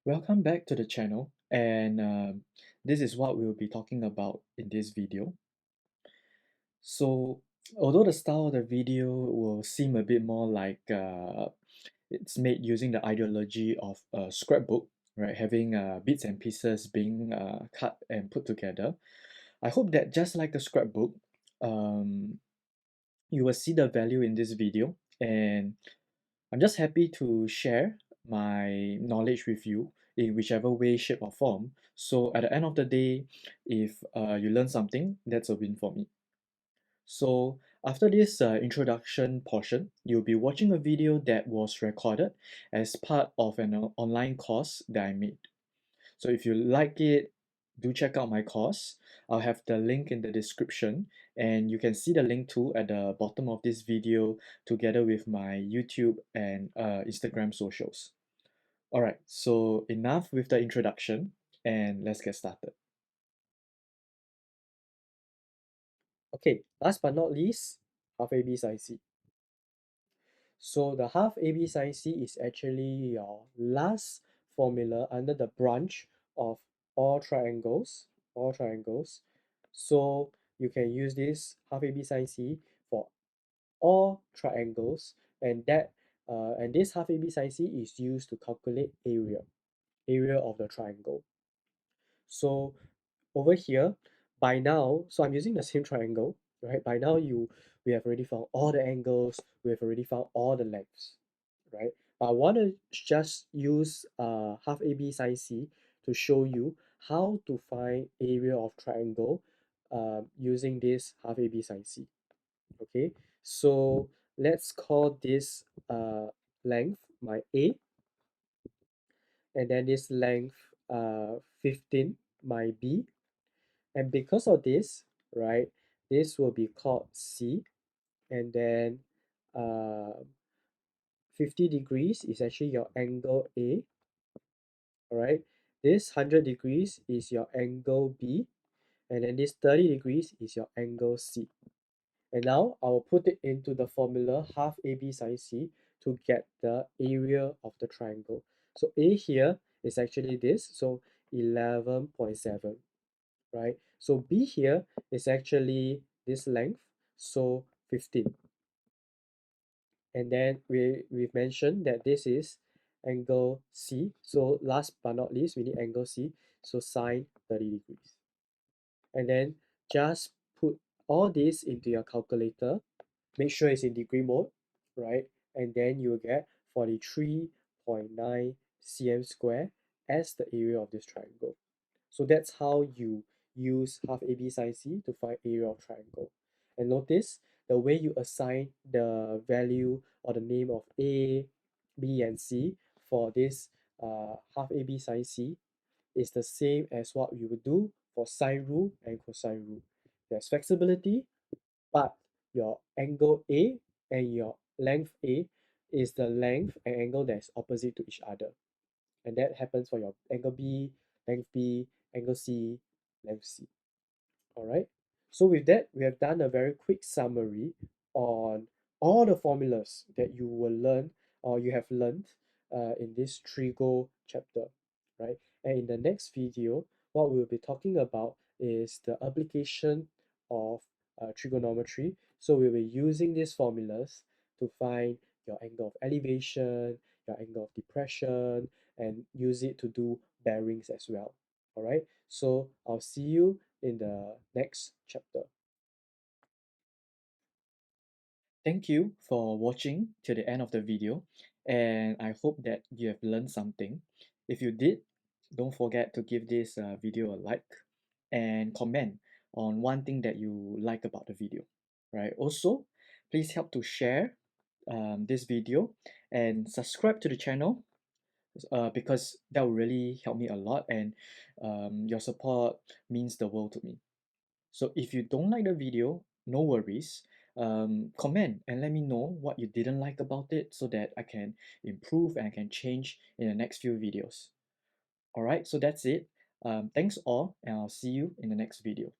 Welcome back to the channel, and this is what we'll be talking about in this video. So, although the style of the video will seem a bit more like it's made using the ideology of a scrapbook, right, having bits and pieces being cut and put together, I hope that just like a scrapbook, um, you will see the value in this video, and I'm just happy to share my knowledge with you in whichever way, shape, or form. So at the end of the day, if you learn something, that's a win for me. So after this introduction portion, you'll be watching a video that was recorded as part of an online course that I made. So if you like it, do check out my course. I'll have the link in the description, and you can see the link too at the bottom of this video together with my YouTube and Instagram socials. Alright, so enough with the introduction and let's get started. Okay, last but not least, half AB sine C. So the half AB sine C is actually your last formula under the branch of all triangles, all triangles. So you can use this half AB sine C for all triangles, and this half AB sine C is used to calculate area of the triangle. So over here, by now, so I'm using the same triangle, right? By now we have already found all the angles, we have already found all the lengths, right? But I want to just use half AB sine C to show you how to find area of triangle using this half AB sine C. Okay, so let's call this length my A, and then this length 15 my B, and because of this, right, this will be called C, and then uh, 50 degrees is actually your angle A, all right? This 100 degrees is your angle B, and then this 30 degrees is your angle C. And now I will put it into the formula half AB sine C to get the area of the triangle. So A here is actually this, so 11.7, right? So B here is actually this length, so 15. And then we've mentioned that this is angle C. So last but not least, we need angle C, so sine 30 degrees. And then just put all this into your calculator. Make sure it's in degree mode, right? And then you'll get 43.9 cm square as the area of this triangle. So that's how you use half AB sine C to find area of triangle. And notice the way you assign the value or the name of A, B, and C for this half AB sine C is the same as what you would do for sine rule and cosine rule. There's flexibility, but your angle A and your length A is the length and angle that is opposite to each other. And that happens for your angle B, angle C, length C. All right. So with that, we have done a very quick summary on all the formulas that you will learn or you have learned in this Trigo chapter, right? And in the next video, what we'll be talking about is the application of trigonometry. So we'll be using these formulas to find your angle of elevation, your angle of depression, and use it to do bearings as well. All right. So I'll see you in the next chapter. Thank you for watching till the end of the video, and I hope that you have learned something. If you did, don't forget to give this video a like and comment on one thing that you like about the video, right? Also, please help to share this video and subscribe to the channel because that will really help me a lot, and your support means the world to me. So if you don't like the video, no worries. Comment and let me know what you didn't like about it so that I can improve and I can change in the next few videos. Alright, so that's it. Thanks all, and I'll see you in the next video.